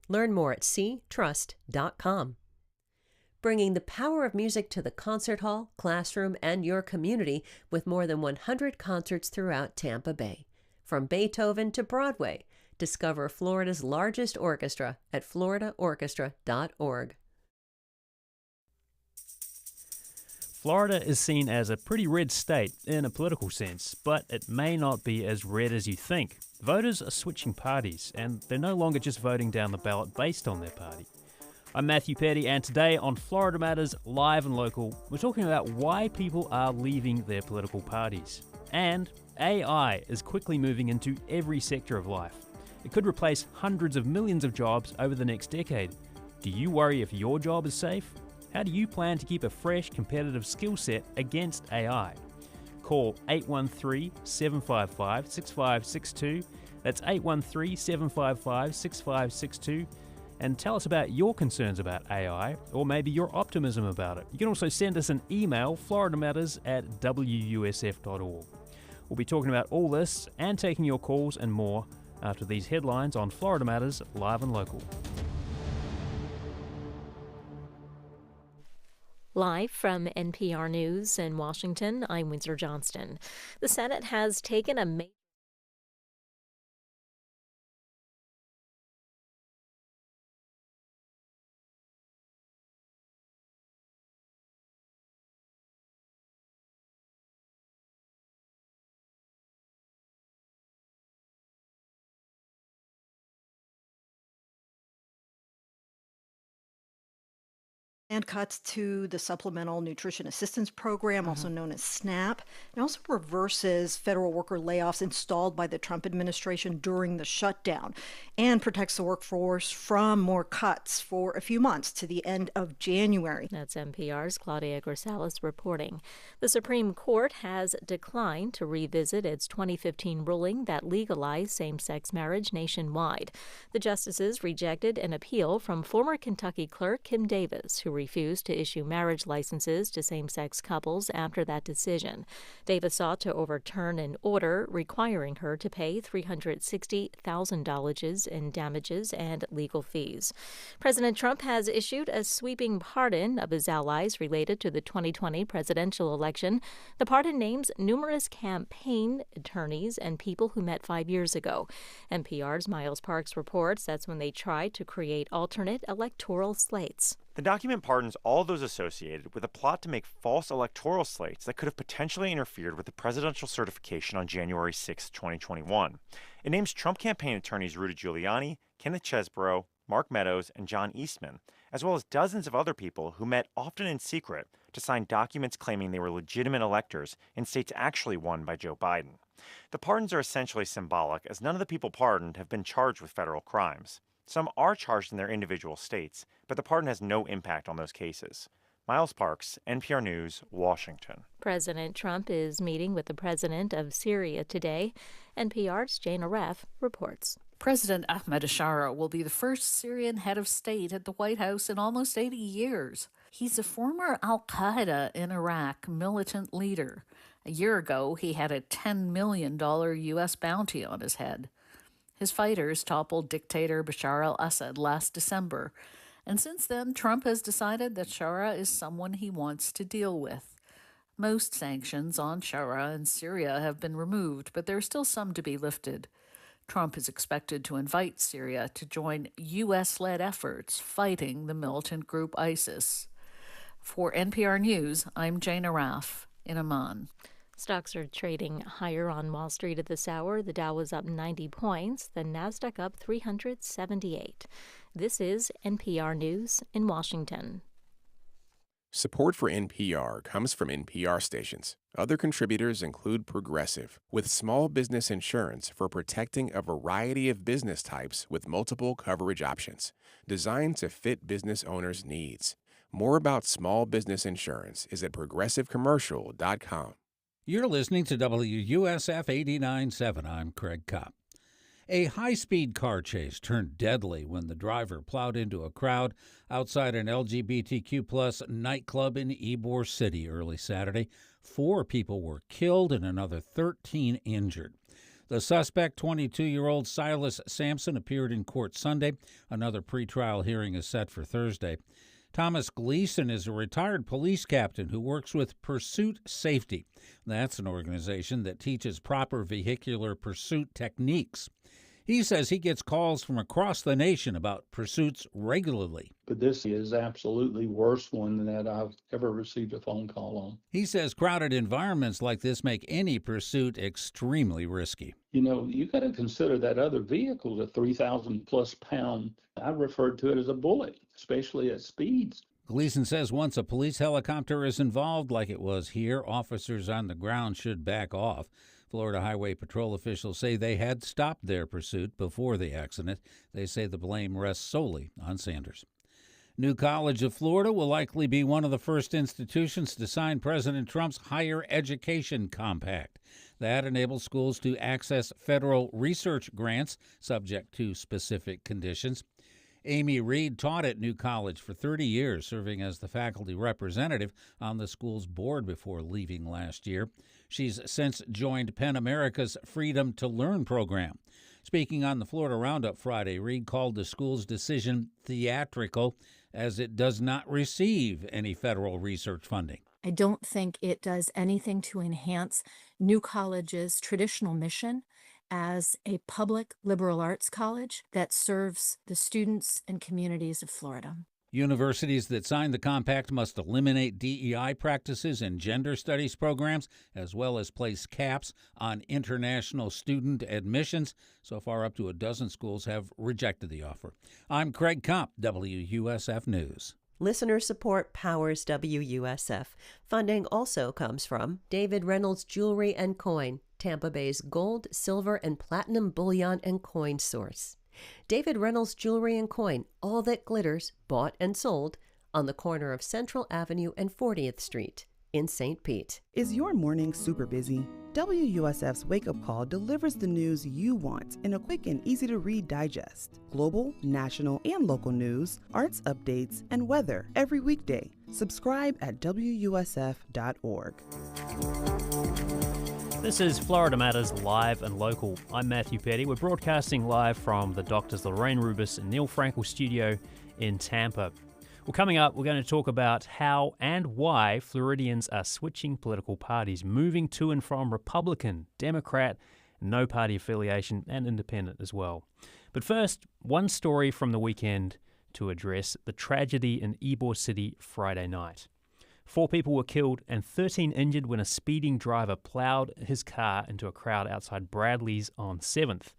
Learn more at ctrust.com. Bringing the power of music to the concert hall, classroom, and your community with more than 100 concerts throughout Tampa Bay. From Beethoven to Broadway, discover Florida's largest orchestra at floridaorchestra.org. Florida is seen as a pretty red state in a political sense, but it may not be as red as you think. Voters are switching parties, and they're no longer just voting down the ballot based on their party. I'm Matthew Petty, and today on Florida Matters Live and Local, we're talking about why people are leaving their political parties. And AI is quickly moving into every sector of life. It could replace hundreds of millions of jobs over the next decade. Do you worry if your job is safe? How do you plan to keep a fresh, competitive skill set against AI? Call 813-755-6562. That's 813-755-6562. And tell us about your concerns about AI, or maybe your optimism about it. You can also send us an email, FloridaMatters@WUSF.org. We'll be talking about all this and taking your calls and more after these headlines on Florida Matters Live and Local. Live from NPR News in Washington, I'm Windsor Johnston. The Senate has taken a major and cuts to the Supplemental Nutrition Assistance Program, also known as SNAP. It also reverses federal worker layoffs installed by the Trump administration during the shutdown and protects the workforce from more cuts for a few months to the end of January. That's NPR's Claudia Grisales reporting. The Supreme Court has declined to revisit its 2015 ruling that legalized same-sex marriage nationwide. The justices rejected an appeal from former Kentucky clerk Kim Davis, who refused to issue marriage licenses to same-sex couples after that decision. Davis sought to overturn an order requiring her to pay $360,000 in damages and legal fees. President Trump has issued a sweeping pardon of his allies related to the 2020 presidential election. The pardon names numerous campaign attorneys and people who met 5 years ago. NPR's Miles Parks reports that's when they tried to create alternate electoral slates. The document pardons all those associated with a plot to make false electoral slates that could have potentially interfered with the presidential certification on January 6, 2021. It names Trump campaign attorneys Rudy Giuliani, Kenneth Chesebro, Mark Meadows, and John Eastman, as well as dozens of other people who met often in secret to sign documents claiming they were legitimate electors in states actually won by Joe Biden. The pardons are essentially symbolic, as none of the people pardoned have been charged with federal crimes. Some are charged in their individual states, but the pardon has no impact on those cases. Miles Parks, NPR News, Washington. President Trump is meeting with the president of Syria today. NPR's Jane Aref reports. President Ahmed Ashara will be the first Syrian head of state at the White House in almost 80 years. He's a former al-Qaeda in Iraq militant leader. A year ago, he had a $10 million U.S. bounty on his head. His fighters toppled dictator Bashar al-Assad last December, and since then, Trump has decided that Shara is someone he wants to deal with. Most sanctions on Shara and Syria have been removed, but there are still some to be lifted. Trump is expected to invite Syria to join U.S.-led efforts fighting the militant group ISIS. For NPR News, I'm Jane Araf in Amman. Stocks are trading higher on Wall Street at this hour. The Dow was up 90 points, the Nasdaq up 378. This is NPR News in Washington. Support for NPR comes from NPR stations. Other contributors include Progressive, with small business insurance for protecting a variety of business types with multiple coverage options, designed to fit business owners' needs. More about small business insurance is at progressivecommercial.com. You're listening to WUSF 89.7. I'm Craig Kopp. A high-speed car chase turned deadly when the driver plowed into a crowd outside an LGBTQ+ nightclub in Ybor City early Saturday. 4 people were killed and another 13 injured. The suspect, 22-year-old Silas Sampson, appeared in court Sunday. Another pretrial hearing is set for Thursday. Thomas Gleason is a retired police captain who works with Pursuit Safety. That's an organization that teaches proper vehicular pursuit techniques. He says he gets calls from across the nation about pursuits regularly. But this is absolutely worst one that I've ever received a phone call on. He says crowded environments like this make any pursuit extremely risky. You know, you got to consider that other vehicle's a 3,000 plus pound. I referred to it as a bullet, especially at speeds. Gleason says once a police helicopter is involved, like it was here, officers on the ground should back off. Florida Highway Patrol officials say they had stopped their pursuit before the accident. They say the blame rests solely on Sanders. New College of Florida will likely be one of the first institutions to sign President Trump's Higher Education Compact. That enables schools to access federal research grants subject to specific conditions. Amy Reed taught at New College for 30 years, serving as the faculty representative on the school's board before leaving last year. She's since joined PEN America's Freedom to Learn program. Speaking on the Florida Roundup Friday, Reed called the school's decision theatrical as it does not receive any federal research funding. I don't think it does anything to enhance New College's traditional mission as a public liberal arts college that serves the students and communities of Florida. Universities that sign the compact must eliminate DEI practices in gender studies programs, as well as place caps on international student admissions. So far, up to a dozen schools have rejected the offer. I'm Craig Kopp, WUSF News. Listener support powers WUSF. Funding also comes from David Reynolds Jewelry and Coin, Tampa Bay's gold, silver, and platinum bullion and coin source. David Reynolds Jewelry and Coin, all that glitters, bought and sold, on the corner of Central Avenue and 40th Street in St. Pete. Is your morning super busy? WUSF's Wake Up Call delivers the news you want in a quick and easy-to-read digest. Global, national, and local news, arts updates, and weather every weekday. Subscribe at WUSF.org. This is Florida Matters Live and Local. I'm Matthew Petty. We're broadcasting live from the Doctors Lorraine Rubis and Neil Frankel studio in Tampa. Well, coming up, we're going to talk about how and why Floridians are switching political parties, moving to and from Republican, Democrat, no party affiliation, and independent as well. But first, one story from the weekend to address the tragedy in Ybor City Friday night. 4 people were killed and 13 injured when a speeding driver plowed his car into a crowd outside Bradley's on 7th.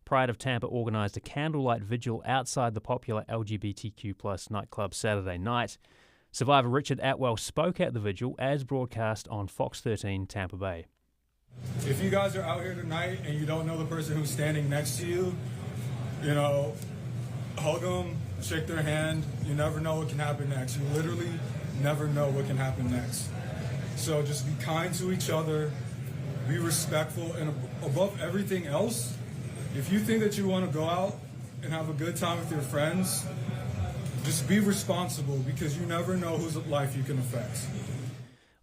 Pride of Tampa organised a candlelight vigil outside the popular LGBTQ+ nightclub Saturday night. Survivor Richard Atwell spoke at the vigil as broadcast on Fox 13 Tampa Bay. If you guys are out here tonight and you don't know the person who's standing next to you, hug them, shake their hand. You never know what can happen next. You literally never know what can happen next. So just be kind to each other, be respectful, and above everything else, if you think that you want to go out and have a good time with your friends, just be responsible because you never know whose life you can affect.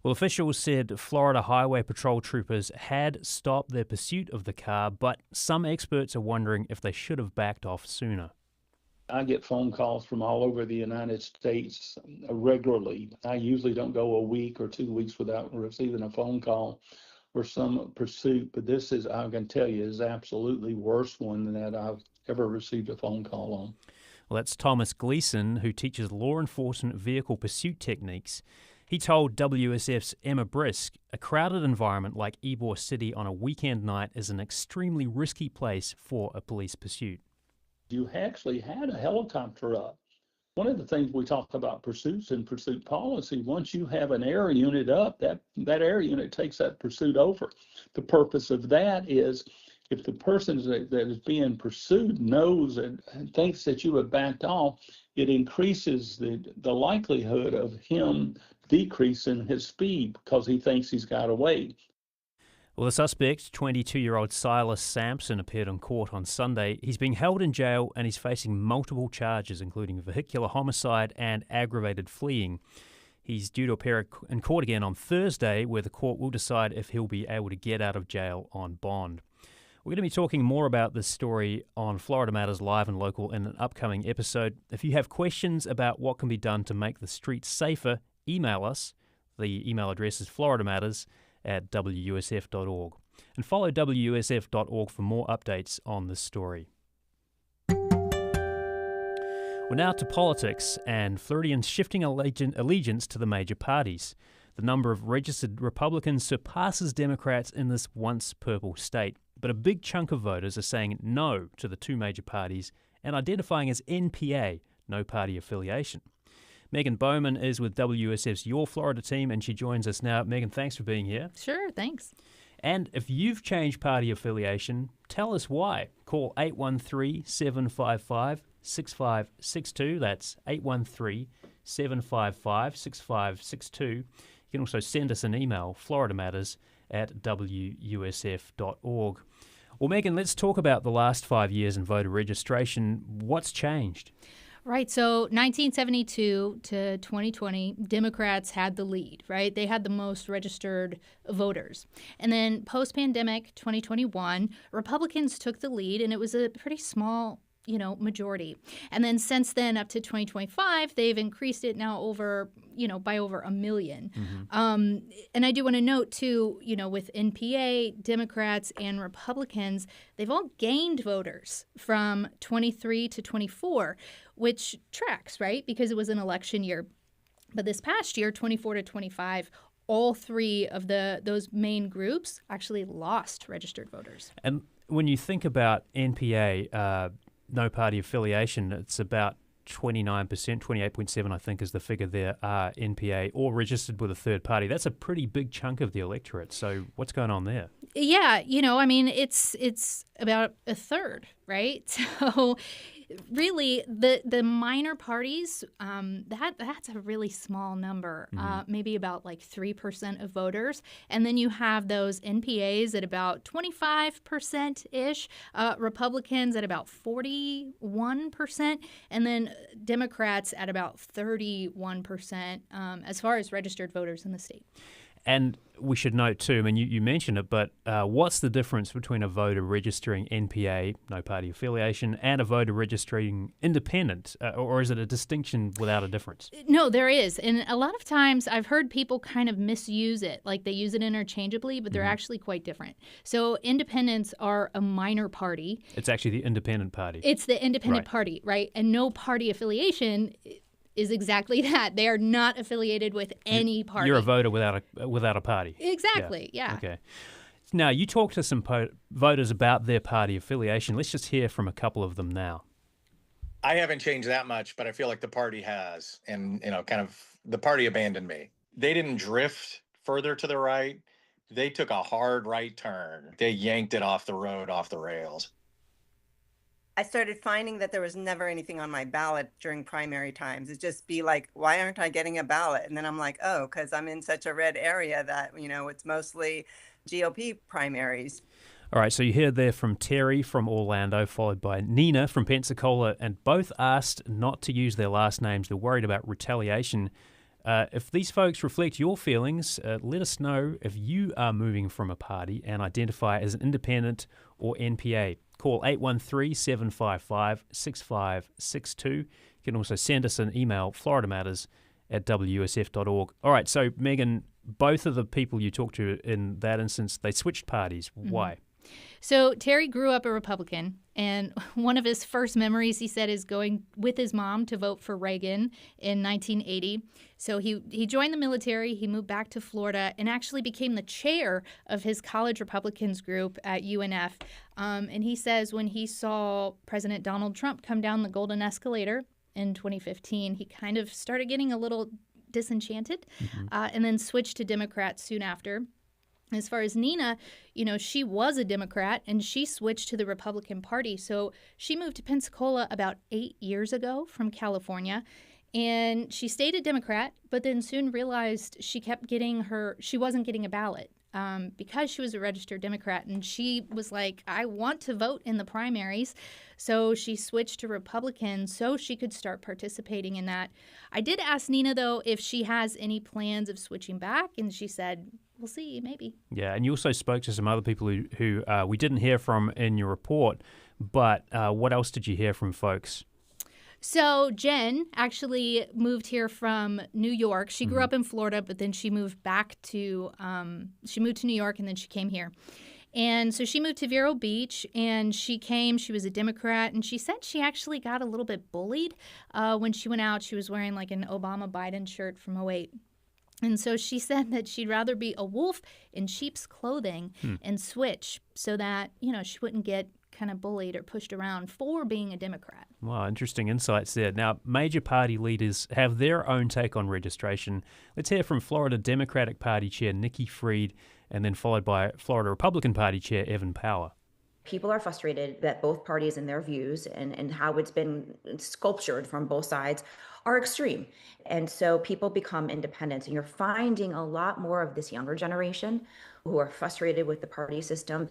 Well, officials said Florida Highway Patrol troopers had stopped their pursuit of the car, but some experts are wondering if they should have backed off sooner. I get phone calls from all over the United States regularly. I usually don't go a week or 2 weeks without receiving a phone call or some pursuit, but this is, I can tell you, is absolutely worst one that I've ever received a phone call on. Well, that's Thomas Gleason, who teaches law enforcement vehicle pursuit techniques. He told WSF's Emma Brisk, a crowded environment like Ybor City on a weekend night is an extremely risky place for a police pursuit. You actually had a helicopter up. One of the things we talk about pursuits and pursuit policy, once you have an air unit up, that air unit takes that pursuit over. The purpose of that is if the person that is being pursued knows and thinks that you have backed off, it increases the likelihood of him decreasing his speed because he thinks he's got away. Well, the suspect, 22-year-old Silas Sampson, appeared in court on Sunday. He's being held in jail and he's facing multiple charges, including vehicular homicide and aggravated fleeing. He's due to appear in court again on Thursday, where the court will decide if he'll be able to get out of jail on bond. We're going to be talking more about this story on Florida Matters Live and Local in an upcoming episode. If you have questions about what can be done to make the streets safer, email us. The email address is floridamatters@wusf.org. And follow wusf.org for more updates on this story. We're now to politics and Floridians shifting allegiance to the major parties. The number of registered Republicans surpasses Democrats in this once purple state, but a big chunk of voters are saying no to the two major parties and identifying as NPA, no party affiliation. Megan Bowman is with WUSF's Your Florida team, and she joins us now. Megan, thanks for being here. Sure, thanks. And if you've changed party affiliation, tell us why. Call 813-755-6562. That's 813-755-6562. You can also send us an email, FloridaMatters@WUSF.org. Well, Megan, let's talk about the last 5 years in voter registration. What's changed? Right. So 1972 to 2020, Democrats had the lead, right? They had the most registered voters. And then post-pandemic 2021, Republicans took the lead, and it was a pretty small majority. And then since then, up to 2025, they've increased it now over, by over 1 million. Mm-hmm. And I do want to note, too, with NPA, Democrats, and Republicans, they've all gained voters from 23 to 24, which tracks, right? Because it was an election year. But this past year, 24 to 25, all three of those main groups actually lost registered voters. And when you think about NPA, no party affiliation, it's about 29%, 28.7 I think is the figure there, are NPA or registered with a third party. That's a pretty big chunk of the electorate. So what's going on there? Yeah, it's about a third, right? So really, the minor parties, that's a really small number, maybe about like 3% of voters. And then you have those NPAs at about 25%-ish, Republicans at about 41%, and then Democrats at about 31% as far as registered voters in the state. And we should note too, I mean, you mentioned it, but what's the difference between a voter registering NPA, no party affiliation, and a voter registering independent? Or is it a distinction without a difference? No, there is. And a lot of times I've heard people kind of misuse it, like they use it interchangeably, but they're actually quite different. So independents are a minor party. It's actually the independent party. It's the independent party, right? And no party affiliation is exactly that. They are not affiliated with any party. You're a voter without a party. Exactly, yeah. Okay. Now, you talked to some voters about their party affiliation. Let's just hear from a couple of them now. I haven't changed that much, but I feel like the party has. And, kind of the party abandoned me. They didn't drift further to the right. They took a hard right turn. They yanked it off the road, off the rails. I started finding that there was never anything on my ballot during primary times. It'd just be like, why aren't I getting a ballot? And then I'm like, oh, because I'm in such a red area that, it's mostly GOP primaries. All right, so you heard there from Terry from Orlando, followed by Nina from Pensacola, and both asked not to use their last names. They're worried about retaliation. If these folks reflect your feelings, let us know if you are moving from a party and identify as an independent or NPA. Call 813-755-6562. You can also send us an email, FloridaMatters@WUSF.org. All right, so Megan, both of the people you talked to in that instance, they switched parties. Why? So Terry grew up a Republican, and one of his first memories, he said, is going with his mom to vote for Reagan in 1980. So he joined the military, he moved back to Florida, and actually became the chair of his college Republicans group at UNF. And he says when he saw President Donald Trump come down the Golden Escalator in 2015, he kind of started getting a little disenchanted and then switched to Democrats soon after. As far as Nina, she was a Democrat and she switched to the Republican Party. So she moved to Pensacola about 8 years ago from California. And she stayed a Democrat, but then soon realized she wasn't getting a ballot because she was a registered Democrat. And she was like, I want to vote in the primaries. So she switched to Republican so she could start participating in that. I did ask Nina, though, if she has any plans of switching back. And she said, we'll see, maybe. Yeah, and you also spoke to some other people who we didn't hear from in your report, but what else did you hear from folks? So Jen actually moved here from New York. She grew up in Florida, but then she moved back to New York, and then she came here. And so she moved to Vero Beach, and she was a Democrat, and she said she actually got a little bit bullied when she went out. She was wearing like an Obama-Biden shirt from '08. And so she said that she'd rather be a wolf in sheep's clothing and switch so that, she wouldn't get kind of bullied or pushed around for being a Democrat. Wow, interesting insights there. Now, major party leaders have their own take on registration. Let's hear from Florida Democratic Party Chair Nikki Fried, and then followed by Florida Republican Party Chair Evan Power. People are frustrated that both parties and their views and how it's been sculptured from both sides are extreme. And so people become independent. And you're finding a lot more of this younger generation who are frustrated with the party system.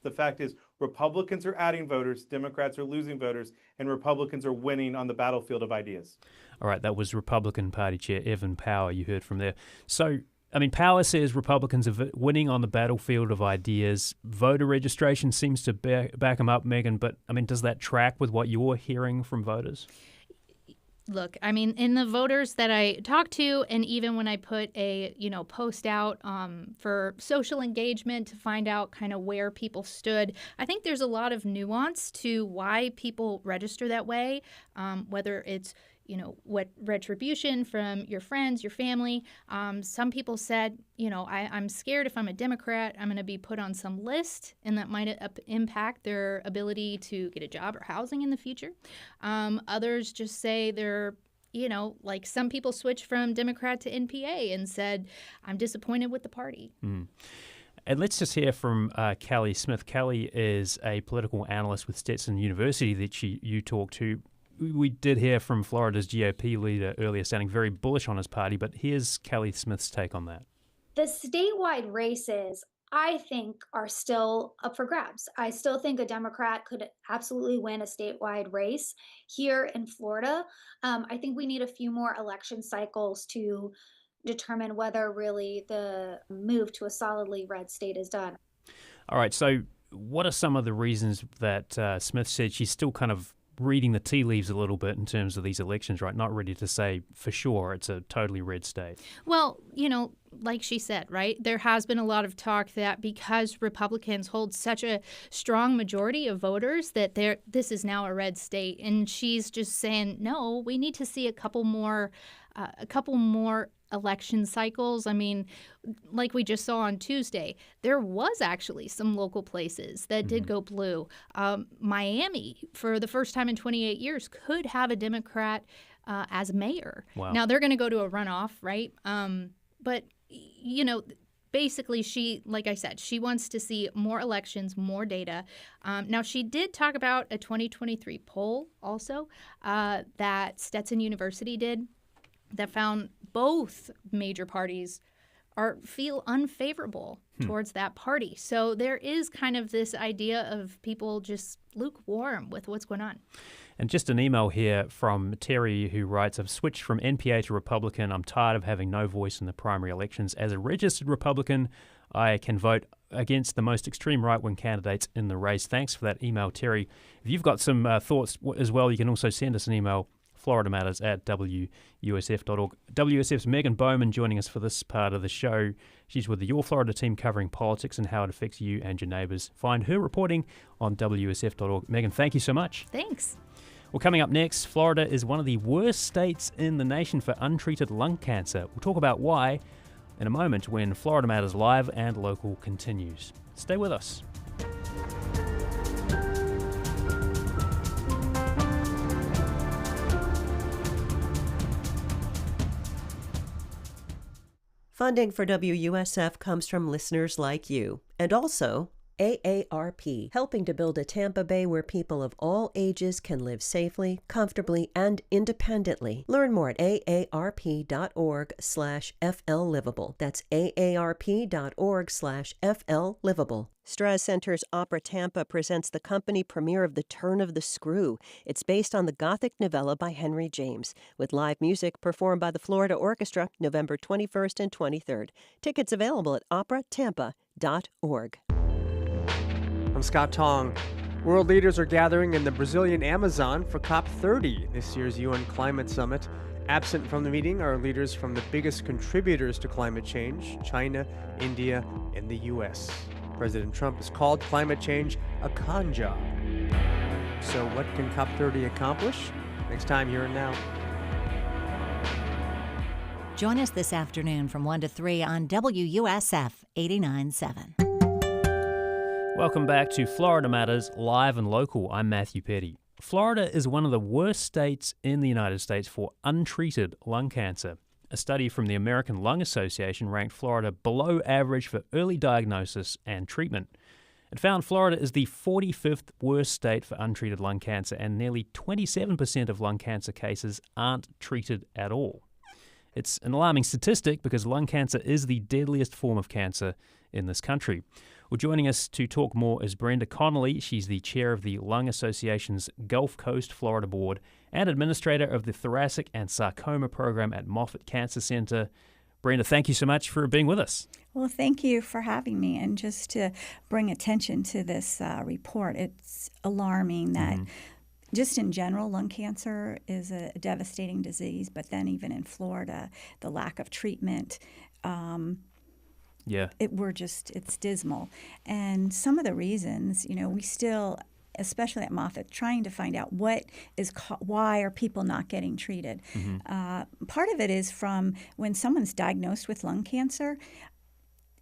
The fact is, Republicans are adding voters, Democrats are losing voters, and Republicans are winning on the battlefield of ideas. All right, that was Republican Party Chair Evan Power you heard from there. So, Power says Republicans are winning on the battlefield of ideas. Voter registration seems to back them up, Megan, but, does that track with what you're hearing from voters? Look, in the voters that I talked to, and even when I put a, post out for social engagement to find out kind of where people stood, I think there's a lot of nuance to why people register that way, whether it's, what retribution from your friends, your family. Some people said, I'm scared if I'm a Democrat, I'm going to be put on some list, and that might impact their ability to get a job or housing in the future. Others just say they're, like some people switched from Democrat to NPA and said, I'm disappointed with the party. And let's just hear from Kelly Smith. Kelly is a political analyst with Stetson University that you talked to. We did hear from Florida's GOP leader earlier sounding very bullish on his party, but here's Kelly Smith's take on that. The statewide races, I think, are still up for grabs. I still think a Democrat could absolutely win a statewide race here in Florida. I think we need a few more election cycles to determine whether really the move to a solidly red state is done. All right, so what are some of the reasons that Smith said she's still kind of reading the tea leaves a little bit in terms of these elections, right? Not ready to say for sure it's a totally red state. Well, like she said, right, there has been a lot of talk that because Republicans hold such a strong majority of voters that this is now a red state. And she's just saying, no, we need to see a couple more election cycles. Like we just saw on Tuesday, there was actually some local places that did go blue. Miami, for the first time in 28 years, could have a Democrat as mayor. Wow. Now, they're going to go to a runoff, right? But, basically, like I said, she wants to see more elections, more data. Now, she did talk about a 2023 poll also that Stetson University did that found both major parties feel unfavorable towards that party. So there is kind of this idea of people just lukewarm with what's going on. And just an email here from Terry who writes, I've switched from NPA to Republican. I'm tired of having no voice in the primary elections. As a registered Republican, I can vote against the most extreme right-wing candidates in the race. Thanks for that email, Terry. If you've got some thoughts as well, you can also send us an email, FloridaMatters at WUSF.org. WUSF's Megan Bowman joining us for this part of the show. She's with the Your Florida team covering politics and how it affects you and your neighbours. Find her reporting on WUSF.org. Megan, thank you so much. Thanks. Well, coming up next, Florida is one of the worst states in the nation for untreated lung cancer. We'll talk about why in a moment when Florida Matters Live and Local continues. Stay with us. Funding for WUSF comes from listeners like you, and also AARP, helping to build a Tampa Bay where people of all ages can live safely, comfortably, and independently. Learn more at aarp.org/FLLivable. That's aarp.org/FLLivable. Strauss Center's Opera Tampa presents the company premiere of The Turn of the Screw. It's based on the Gothic novella by Henry James, with live music performed by the Florida Orchestra November 21st and 23rd. Tickets available at operatampa.org. I'm Scott Tong. World leaders are gathering in the Brazilian Amazon for COP30, this year's UN Climate Summit. Absent from the meeting are leaders from the biggest contributors to climate change, China, India, and the U.S. President Trump has called climate change a con job. So what can COP30 accomplish? Next time, Here and Now. Join us this afternoon from 1 to 3 on WUSF 89.7. Welcome back to Florida Matters, live and local. I'm Matthew Petty. Florida is one of the worst states in the United States for untreated lung cancer. A study from the American Lung Association ranked Florida below average for early diagnosis and treatment. It found Florida is the 45th worst state for untreated lung cancer, and nearly 27% of lung cancer cases aren't treated at all. It's an alarming statistic because lung cancer is the deadliest form of cancer in this country. Well, joining us to talk more is Brenda Connolly. She's the chair of the Lung Association's Gulf Coast, Florida Board and administrator of the Thoracic and Sarcoma Program at Moffitt Cancer Center. Brenda, thank you so much for being with us. Well, thank you for having me. And just to bring attention to this report, it's alarming that just in general, lung cancer is a devastating disease, but then even in Florida, the lack of treatment, it's dismal. And some of the reasons, we still, especially at Moffitt, trying to find out why are people not getting treated. Part of it is from when someone's diagnosed with lung cancer,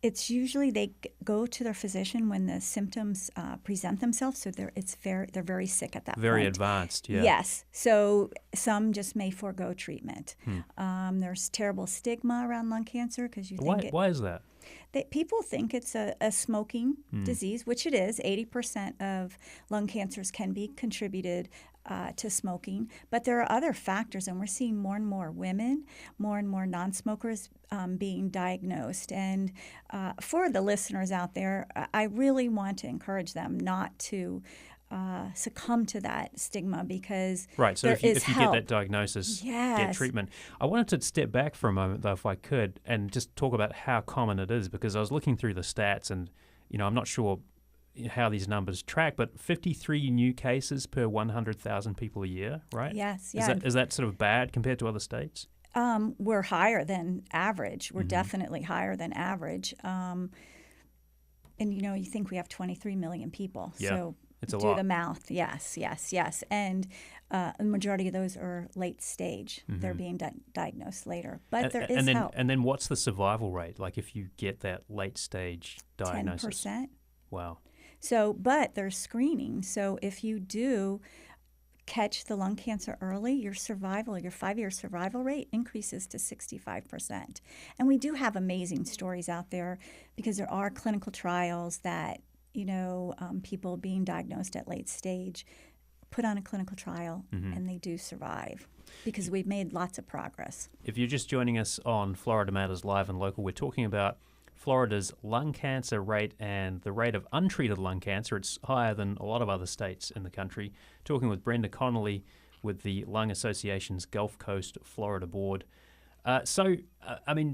it's usually they go to their physician when the symptoms present themselves, so they're very sick at that point. Very advanced, yeah. Yes. So some just may forego treatment. There's terrible stigma around lung cancer because you think why is that? People think it's a smoking disease, which it is. 80% of lung cancers can be contributed to smoking. But there are other factors, and we're seeing more and more women, more and more non-smokers being diagnosed. And for the listeners out there, I really want to encourage them not to succumb to that stigma because right. So there if you is get help. that diagnosis, Yes. get treatment. I wanted to step back for a moment, though, if I could, and just talk about how common it is, because I was looking through the stats, and I'm not sure how these numbers track, but 53 new cases per 100,000 people a year, right? Yes, yeah. Is that sort of bad compared to other states? We're higher than average. We're definitely higher than average. And you think we have 23 million people. Yeah. So it's a do lot. the math. Yes. And the majority of those are late stage. They're being diagnosed later. But there is help. And then what's the survival rate? Like if you get that late stage diagnosis? 10%. Wow. So, but there's screening. So if you do catch the lung cancer early, your 5-year survival rate increases to 65%. And we do have amazing stories out there because there are clinical trials that, people being diagnosed at late stage put on a clinical trial and they do survive because we've made lots of progress. If you're just joining us on Florida Matters Live and Local, we're talking about Florida's lung cancer rate and the rate of untreated lung cancer. It's higher than a lot of other states in the country. Talking with Brenda Connolly with the Lung Association's Gulf Coast, Florida Board. Do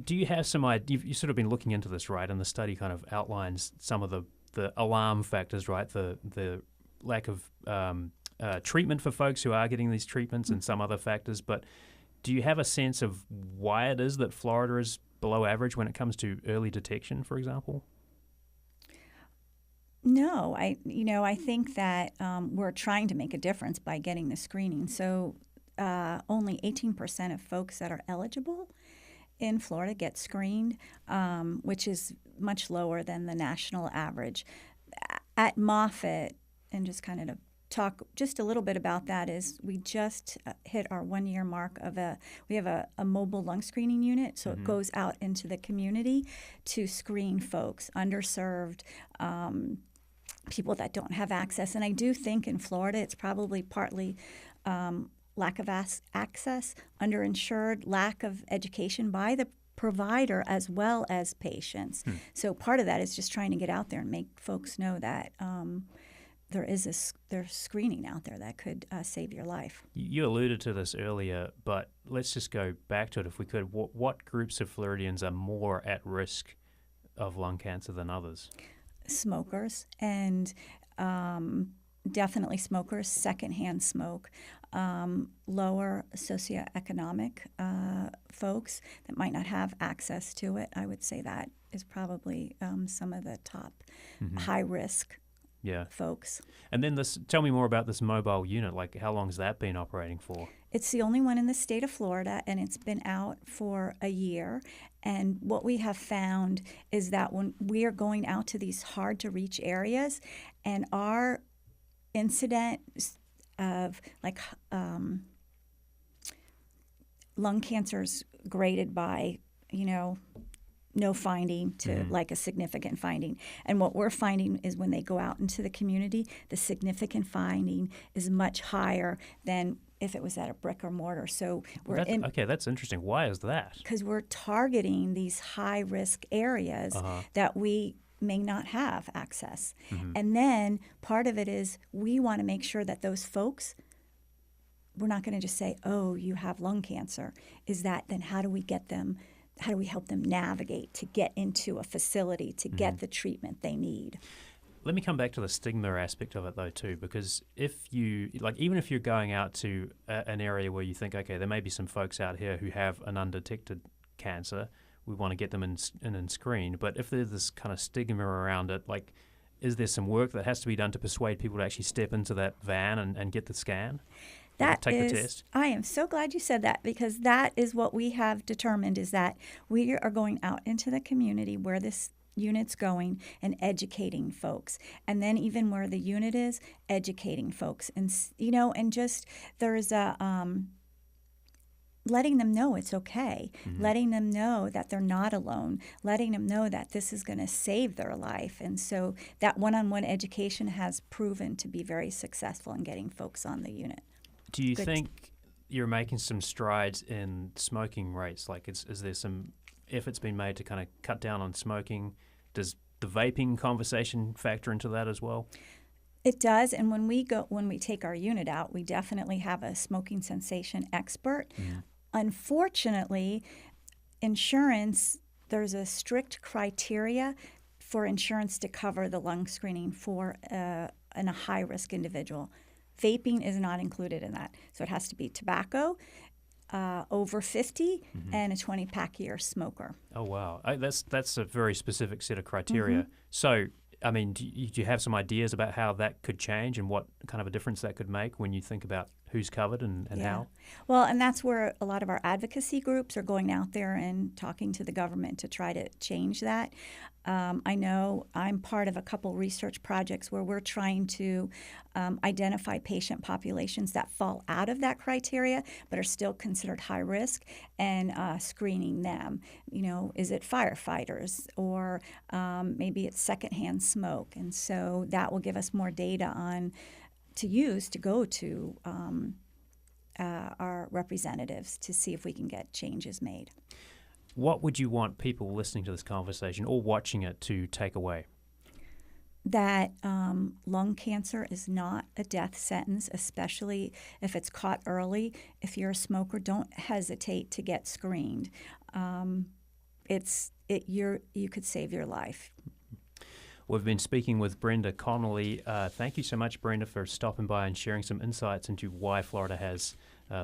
you have some idea? You've sort of been looking into this, right? And the study kind of outlines some of the alarm factors, right? The lack of treatment for folks who are getting these treatments and some other factors. But do you have a sense of why it is that Florida is below average when it comes to early detection, for example? No, I think that we're trying to make a difference by getting the screening. So only 18% of folks that are eligible in Florida get screened, which is much lower than the national average. At Moffitt, and just kind of talk just a little bit about that, is we just hit our 1-year mark of we have a mobile lung screening unit, so it goes out into the community to screen folks, underserved, people that don't have access. And I do think in Florida, it's probably partly lack of access, underinsured, lack of education by the provider as well as patients. So part of that is just trying to get out there and make folks know that there's screening out there that could save your life. You alluded to this earlier, but let's just go back to it if we could. What groups of Floridians are more at risk of lung cancer than others? Smokers, and definitely smokers, secondhand smoke, lower socioeconomic folks that might not have access to it. I would say that is probably some of the top high risk folks. And then tell me more about this mobile unit. Like, how long has that been operating for? It's the only one in the state of Florida, and it's been out for a year. And what we have found is that when we are going out to these hard-to-reach areas, and our incident of lung cancers graded by, no finding to like a significant finding. And what we're finding is when they go out into the community, the significant finding is much higher than if it was at a brick or mortar. So that's interesting. Why is that? Because we're targeting these high-risk areas that we may not have access. And then part of it is we want to make sure that those folks, we're not going to just say, oh, you have lung cancer. Is that then how do we get them, how do we help them navigate to get into a facility to get the treatment they need? Let me come back to the stigma aspect of it, though, too, because even if you're going out to an area where you think, okay, there may be some folks out here who have an undetected cancer, we want to get them in and screened. But if there's this kind of stigma around it, like, is there some work that has to be done to persuade people to actually step into that van and get the scan? Take the test? I am so glad you said that, because that is what we have determined, is that we are going out into the community where this unit's going and educating folks, and then even where the unit is, educating folks, and and just there's a letting them know it's okay, letting them know that they're not alone, letting them know that this is going to save their life. And so that one-on-one education has proven to be very successful in getting folks on the unit. Do you think you're making some strides in smoking rates? Like, is there some efforts being made to kind of cut down on smoking? Does the vaping conversation factor into that as well? It does, and when we take our unit out, we definitely have a smoking cessation expert. Unfortunately, insurance, there's a strict criteria for insurance to cover the lung screening for a high-risk individual. Vaping is not included in that, so it has to be tobacco, over 50, and a 20-pack-a-year smoker. Oh, wow. That's a very specific set of criteria. So, I mean, do you have some ideas about how that could change and what kind of a difference that could make when you think about who's covered and how? Well, and that's where a lot of our advocacy groups are going out there and talking to the government to try to change that. I know I'm part of a couple research projects where we're trying to identify patient populations that fall out of that criteria but are still considered high risk, and screening them. Is it firefighters, or maybe it's secondhand smoke? And so that will give us more data to use to go to our representatives to see if we can get changes made. What would you want people listening to this conversation or watching it to take away? That lung cancer is not a death sentence, especially if it's caught early. If you're a smoker, don't hesitate to get screened. You could save your life. We've been speaking with Brenda Connolly. Thank you so much, Brenda, for stopping by and sharing some insights into why Florida has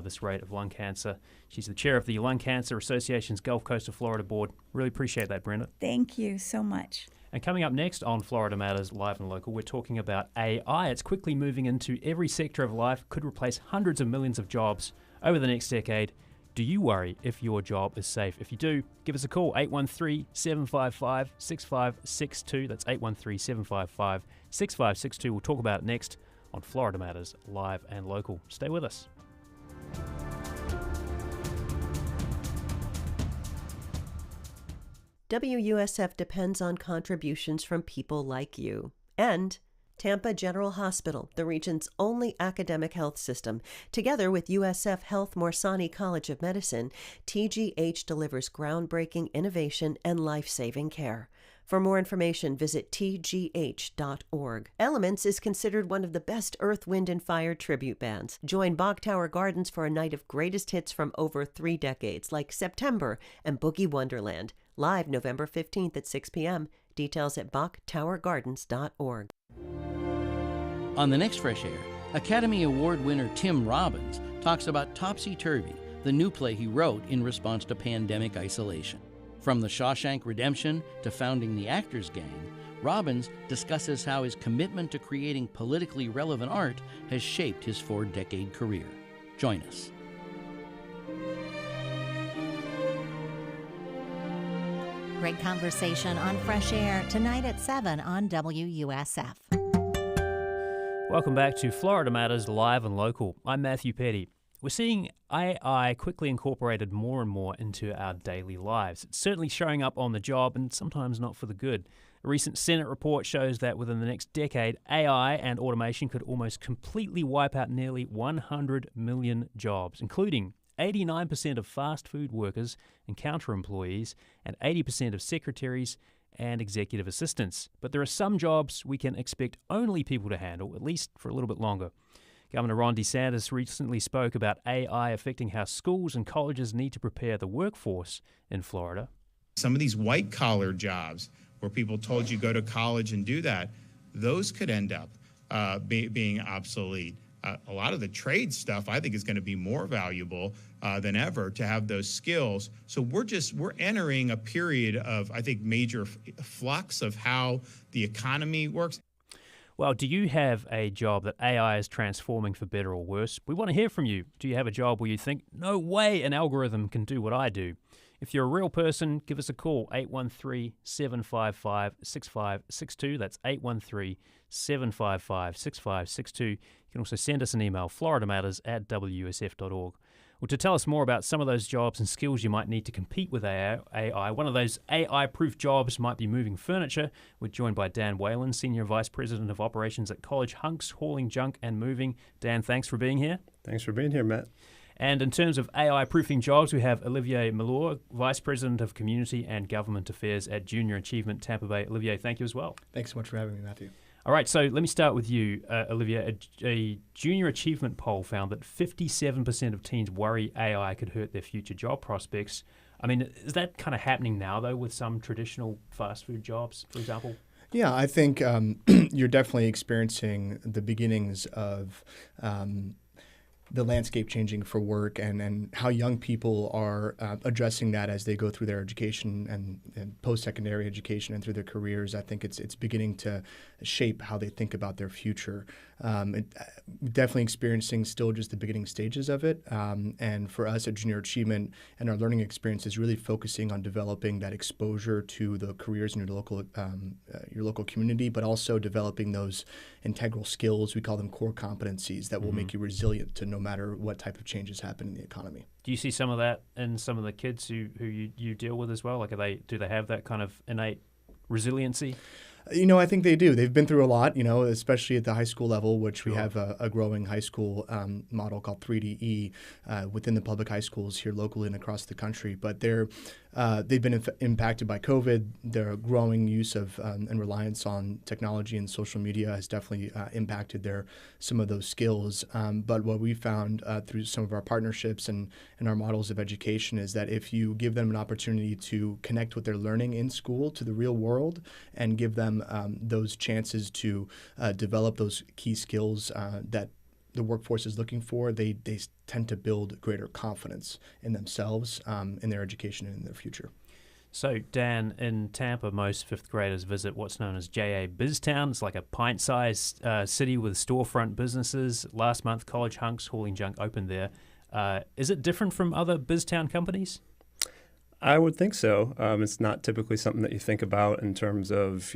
this rate of lung cancer. She's the chair of the Lung Cancer Association's Gulf Coast of Florida board. Really appreciate that, Brenda. Thank you so much. And coming up next on Florida Matters Live and Local, we're talking about AI. It's quickly moving into every sector of life, could replace hundreds of millions of jobs over the next decade. Do you worry if your job is safe? If you do, give us a call, 813-755-6562. That's 813-755-6562. We'll talk about it next on Florida Matters Live and Local. Stay with us. WUSF depends on contributions from people like you. And Tampa General Hospital, the region's only academic health system. Together with USF Health Morsani College of Medicine, TGH delivers groundbreaking innovation and life-saving care. For more information, visit tgh.org. Elements is considered one of the best Earth, Wind, and Fire tribute bands. Join Bach Tower Gardens for a night of greatest hits from over 3 decades, like September and Boogie Wonderland. Live November 15th at 6 p.m. Details at bachtowergardens.org. On the next Fresh Air, Academy Award winner Tim Robbins talks about Topsy-Turvy, the new play he wrote in response to pandemic isolation. From The Shawshank Redemption to founding the Actors Gang, Robbins discusses how his commitment to creating politically relevant art has shaped his 4-decade career. Join us. Great conversation on Fresh Air tonight at 7 on WUSF. Welcome back to Florida Matters Live and Local. I'm Matthew Petty. We're seeing AI quickly incorporated more and more into our daily lives. It's certainly showing up on the job and sometimes not for the good. A recent Senate report shows that within the next decade, AI and automation could almost completely wipe out nearly 100 million jobs, including 89% of fast food workers and counter employees and 80% of secretaries and executive assistants. But there are some jobs we can expect only people to handle, at least for a little bit longer. Governor Ron DeSantis recently spoke about AI affecting how schools and colleges need to prepare the workforce in Florida. Some of these white-collar jobs where people told you go to college and do that, those could end up being obsolete. A lot of the trade stuff, I think, is going to be more valuable than ever to have those skills. So we're entering a period of, I think, major flux of how the economy works. Well, do you have a job that AI is transforming for better or worse? We want to hear from you. Do you have a job where you think, no way an algorithm can do what I do? If you're a real person, give us a call, 813-755-6562. That's 813-755-6562. You can also send us an email, FloridaMatters@WUSF.org. Well, to tell us more about some of those jobs and skills you might need to compete with AI, one of those AI-proof jobs might be moving furniture. We're joined by Dan Whalen, Senior Vice President of Operations at College Hunks, Hauling Junk and Moving. Dan, thanks for being here. Thanks for being here, Matt. And in terms of AI-proofing jobs, we have Olivier Mallour, Vice President of Community and Government Affairs at Junior Achievement Tampa Bay. Olivier, thank you as well. Thanks so much for having me, Matthew. All right, so let me start with you, Olivier. A Junior Achievement poll found that 57% of teens worry AI could hurt their future job prospects. I mean, is that kind of happening now, though, with some traditional fast food jobs, for example? Yeah, I think you're definitely experiencing the beginnings of the landscape changing for work and how young people are addressing that as they go through their education and post-secondary education and through their careers. I think it's beginning to shape how they think about their future. Definitely experiencing still just the beginning stages of it. And for us at Junior Achievement and our learning experience is really focusing on developing that exposure to the careers in your local community, but also developing those integral skills. We call them core competencies that will make you resilient to no matter what type of changes happen in the economy. Do you see some of that in some of the kids who you deal with as well? Like, do they have that kind of innate resiliency? I think they do. They've been through a lot, especially at the high school level, which we have a growing high school model called 3DE within the public high schools here locally and across the country. But they've been impacted by COVID. Their growing use of and reliance on technology and social media has definitely impacted some of those skills. But what we found through some of our partnerships and our models of education is that if you give them an opportunity to connect what they're learning in school to the real world and give them those chances to develop those key skills that the workforce is looking for, they tend to build greater confidence in themselves, in their education, and in their future. So, Dan, in Tampa, most fifth graders visit what's known as JA BizTown. It's like a pint-sized city with storefront businesses. Last month, College Hunks, Hauling Junk opened there. Is it different from other BizTown companies? I would think so. It's not typically something that you think about in terms of,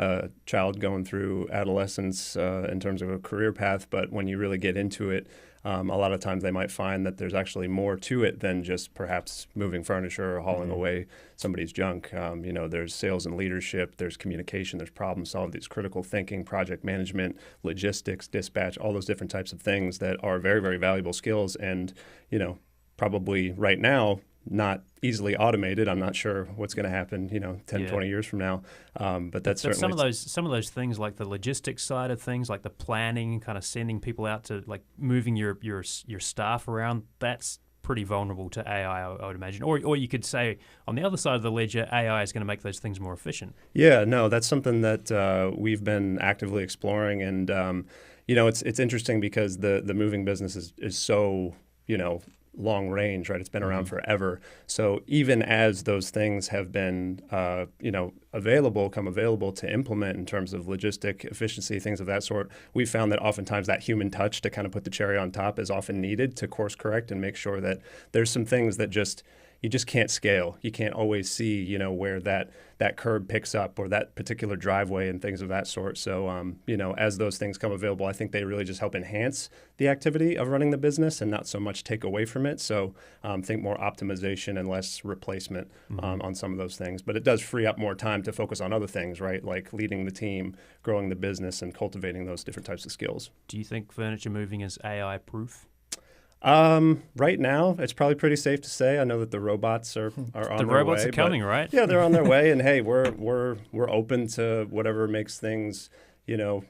a child going through adolescence in terms of a career path. But when you really get into it, a lot of times they might find that there's actually more to it than just perhaps moving furniture or hauling away somebody's junk. There's sales and leadership, there's communication, there's problem solving, there's critical thinking, project management, logistics, dispatch, all those different types of things that are very, very valuable skills. And, probably right now, not easily automated. I'm not sure what's going to happen, 10, 20 years from now. But that's certainly some of those things, like the logistics side of things, like the planning, kind of sending people out to, like, moving your staff around. That's pretty vulnerable to AI, I would imagine. Or you could say, on the other side of the ledger, AI is going to make those things more efficient. Yeah, no, that's something that we've been actively exploring. And it's interesting because the moving business is so long range, right? It's been around forever. So even as those things have been, come available to implement in terms of logistic efficiency, things of that sort, we found that oftentimes that human touch to kind of put the cherry on top is often needed to course correct and make sure that there's some things that you just can't scale. You can't always see, where that curb picks up or that particular driveway and things of that sort. So, as those things come available, I think they really just help enhance the activity of running the business and not so much take away from it. So, think more optimization and less replacement on some of those things. But it does free up more time to focus on other things, right? Like leading the team, growing the business, and cultivating those different types of skills. Do you think furniture moving is AI proof? Right now, it's probably pretty safe to say. I know that the robots are on their way. The robots are coming, right? Yeah, they're on their way, and hey, we're open to whatever makes things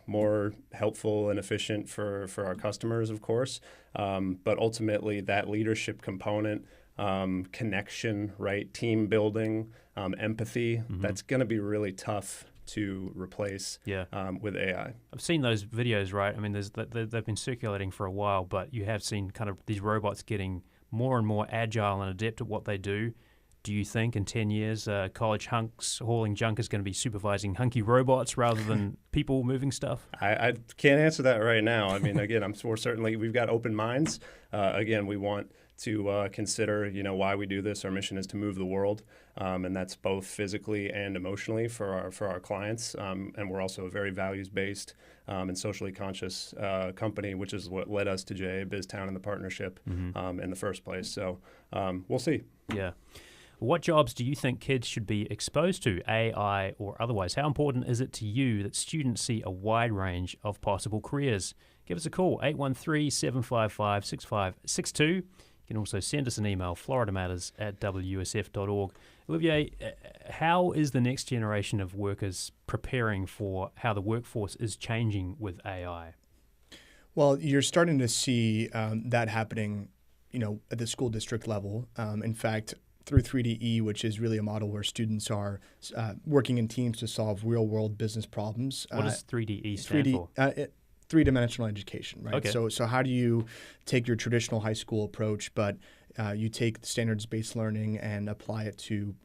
more helpful and efficient for our customers, of course. But ultimately, that leadership component, connection, right, team building, empathy, that's going to be really tough to replace with AI. I've seen those videos, right? I mean, they've been circulating for a while, but you have seen kind of these robots getting more and more agile and adept at what they do. Do you think in 10 years, college hunks hauling junk is going to be supervising hunky robots rather than people moving stuff? I can't answer that right now. I mean, again, we've got open minds. Again, we want to consider, why we do this. Our mission is to move the world, and that's both physically and emotionally for our clients. And we're also a very values-based and socially conscious company, which is what led us to JA BizTown and the partnership in the first place. So we'll see. Yeah. What jobs do you think kids should be exposed to, AI or otherwise? How important is it to you that students see a wide range of possible careers? Give us a call, 813-755-6562. You can also send us an email, FloridaMatters@WUSF.org. Olivier, how is the next generation of workers preparing for how the workforce is changing with AI? Well, you're starting to see that happening, at the school district level. In fact, through 3DE, which is really a model where students are working in teams to solve real-world business problems. What does 3DE stand for? Three-dimensional education, right? Okay. So how do you take your traditional high school approach, but you take standards-based learning and apply it to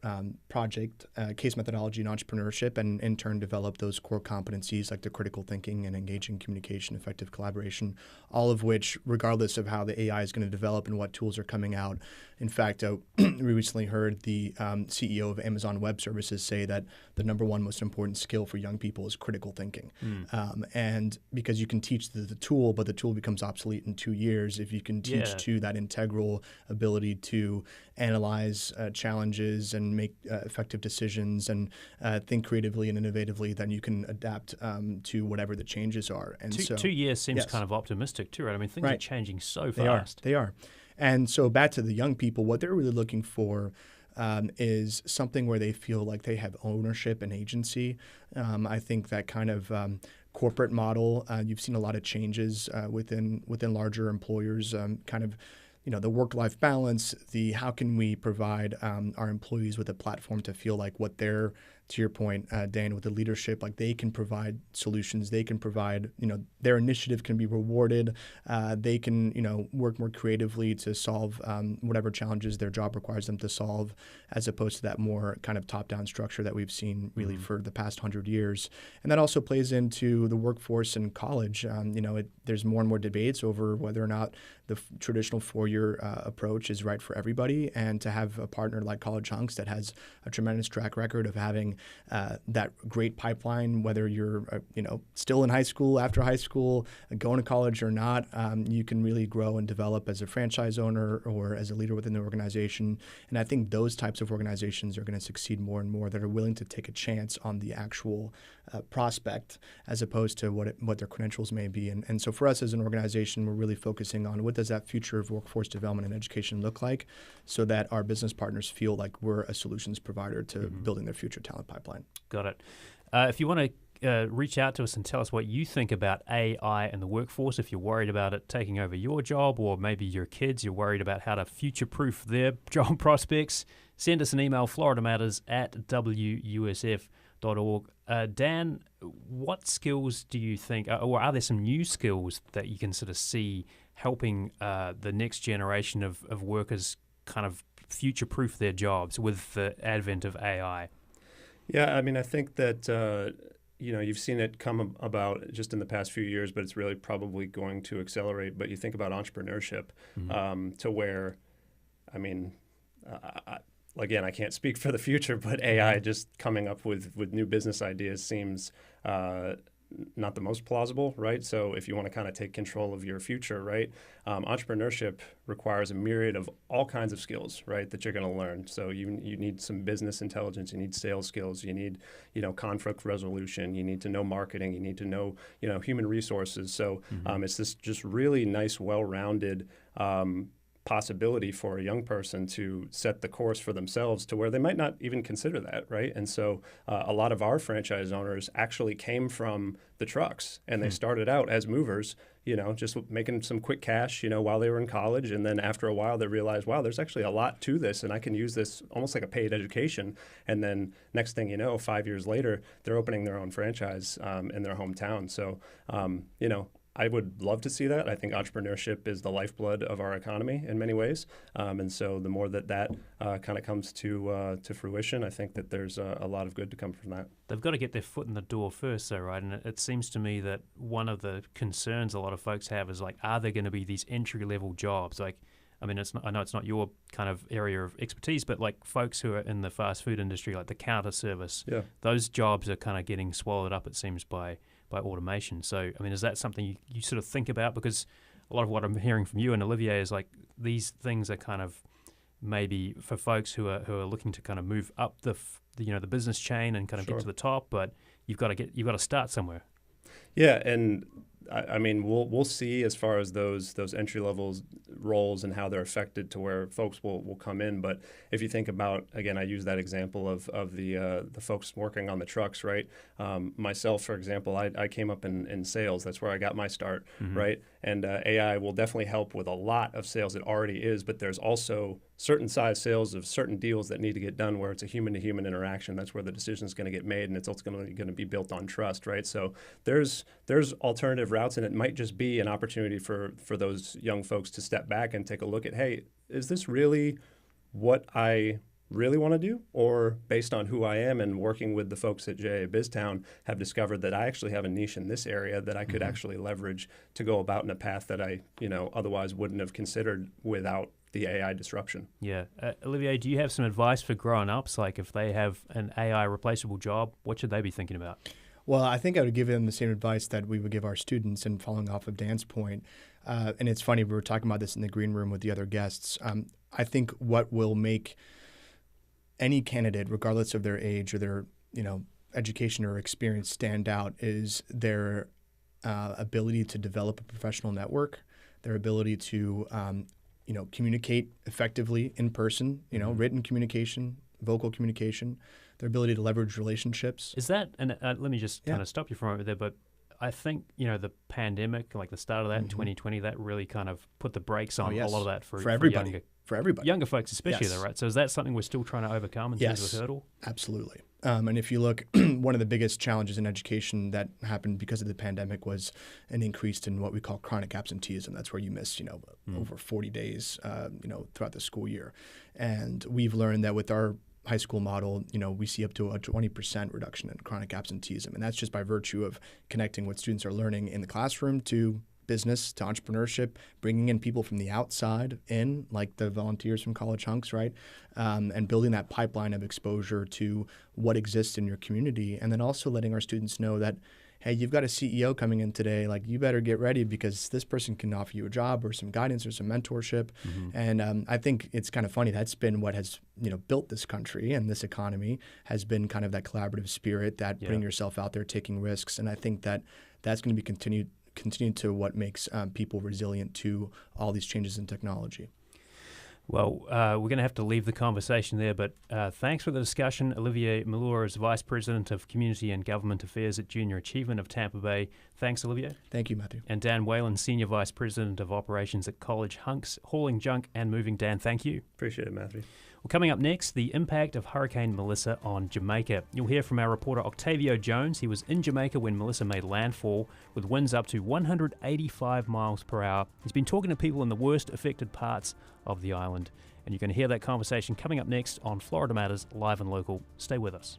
project, case methodology, and entrepreneurship, and in turn develop those core competencies like the critical thinking and engaging communication, effective collaboration, all of which, regardless of how the AI is going to develop and what tools are coming out. In fact, we recently heard the CEO of Amazon Web Services say that the number one most important skill for young people is critical thinking. And because you can teach the tool, but the tool becomes obsolete in 2 years, if you can teach to that integral ability to analyze challenges and make effective decisions and think creatively and innovatively, then you can adapt to whatever the changes are. And 2 years seems kind of optimistic too, right? I mean, things are changing so fast. They are. And so back to the young people, what they're really looking for is something where they feel like they have ownership and agency. I think that kind of corporate model, you've seen a lot of changes within larger employers, kind of, the work-life balance, the how can we provide our employees with a platform to feel like what they're, to your point, Dan, with the leadership, like they can provide solutions, they can provide, their initiative can be rewarded, they can, work more creatively to solve whatever challenges their job requires them to solve, as opposed to that more kind of top-down structure that we've seen really for the past 100 years. And that also plays into the workforce in college. There's more and more debates over whether or not the traditional four-year approach is right for everybody, and to have a partner like College Hunks that has a tremendous track record of having that great pipeline, whether you're still in high school, after high school, going to college or not. You can really grow and develop as a franchise owner or as a leader within the organization. And I think those types of organizations are going to succeed more and more, that are willing to take a chance on the actual prospect as opposed to what their credentials may be. And so for us as an organization, we're really focusing on what does that future of workforce development and education look like, so that our business partners feel like we're a solutions provider to building their future talent pipeline. Got it. If you want to reach out to us and tell us what you think about AI and the workforce, if you're worried about it taking over your job, or maybe your kids, you're worried about how to future-proof their job prospects, send us an email, FloridaMatters@WUSF.org. Dan, what skills do you think, or are there some new skills that you can sort of see helping the next generation of workers kind of future-proof their jobs with the advent of AI? Yeah, I mean, I think that, you've seen it come about just in the past few years, but it's really probably going to accelerate. But you think about entrepreneurship to where, I mean, again, I can't speak for the future, but AI just coming up with new business ideas seems not the most plausible, right? So if you want to kind of take control of your future, right, entrepreneurship requires a myriad of all kinds of skills, right, that you're going to learn. So you need some business intelligence, you need sales skills, you need, conflict resolution, you need to know marketing, you need to know, human resources. So it's this just really nice, well-rounded possibility for a young person to set the course for themselves to where they might not even consider that, right? And so a lot of our franchise owners actually came from the trucks, and they started out as movers, just making some quick cash, while they were in college. And then after a while, they realized, wow, there's actually a lot to this, and I can use this almost like a paid education. And then next thing you know, 5 years later, they're opening their own franchise in their hometown. So, I would love to see that. I think entrepreneurship is the lifeblood of our economy in many ways. And so the more that kind of comes to fruition, I think that there's a lot of good to come from that. They've got to get their foot in the door first, though, right? And it seems to me that one of the concerns a lot of folks have is, like, are there going to be these entry-level jobs? Like, I mean, I know it's not your kind of area of expertise, but like folks who are in the fast food industry, like the counter service, those jobs are kind of getting swallowed up, it seems, by automation. So, I mean, is that something you sort of think about? Because a lot of what I'm hearing from you and Olivier is like these things are kind of maybe for folks who are looking to kind of move up the business chain and kind of get to the top, but you've got to start somewhere. Yeah, and I mean, we'll see as far as those entry level roles and how they're affected to where folks will come in. But if you think about, again, I use that example of the folks working on the trucks, right? Myself, for example, I came up in sales. That's where I got my start, right? And AI will definitely help with a lot of sales. It already is, but there's also certain size sales of certain deals that need to get done where it's a human-to-human interaction. That's where the decision is going to get made, and it's ultimately going to be built on trust, right? So there's alternative routes, and it might just be an opportunity for those young folks to step back and take a look at, hey, is this really what I really want to do? Or based on who I am and working with the folks at JA BizTown have discovered that I actually have a niche in this area that I could actually leverage to go about in a path that I, otherwise wouldn't have considered without the AI disruption. Yeah. Olivier, do you have some advice for grown-ups? Like if they have an AI replaceable job, what should they be thinking about? Well, I think I would give them the same advice that we would give our students, and following off of Dan's point. And it's funny, we were talking about this in the green room with the other guests. I think what will make any candidate, regardless of their age or their education or experience, stand out is their ability to develop a professional network, their ability to communicate effectively in person, written communication, vocal communication, their ability to leverage relationships. Is that, and let me just kind of stop you for a moment there, but I think, the pandemic, like the start of that in 2020, that really kind of put the brakes on a lot of that for everybody. For everybody. Younger folks especially, though, right? So is that something we're still trying to overcome in terms of a hurdle? Absolutely. And if you look, one of the biggest challenges in education that happened because of the pandemic was an increase in what we call chronic absenteeism. That's where you miss, over 40 days, throughout the school year. And we've learned that with our high school model, we see up to a 20% reduction in chronic absenteeism. And that's just by virtue of connecting what students are learning in the classroom to business to entrepreneurship, bringing in people from the outside in, like the volunteers from College Hunks, right? And building that pipeline of exposure to what exists in your community. And then also letting our students know that, hey, you've got a CEO coming in today, like you better get ready because this person can offer you a job or some guidance or some mentorship. And I think it's kind of funny. That's been what has, built this country and this economy has been kind of that collaborative spirit, that putting yourself out there, taking risks. And I think that that's going to be continued to what makes people resilient to all these changes in technology. Well, we're going to have to leave the conversation there, but thanks for the discussion. Olivier Mallour is Vice President of Community and Government Affairs at Junior Achievement of Tampa Bay. Thanks, Olivier. Thank you, Matthew. And Dan Whalen, Senior Vice President of Operations at College Hunks, hauling junk and moving. Dan, thank you. Appreciate it, Matthew. Well, coming up next, the impact of Hurricane Melissa on Jamaica. You'll hear from our reporter Octavio Jones. He was in Jamaica when Melissa made landfall with winds up to 185 miles per hour. He's been talking to people in the worst affected parts of the island. And you're going to hear that conversation coming up next on Florida Matters Live and Local. Stay with us.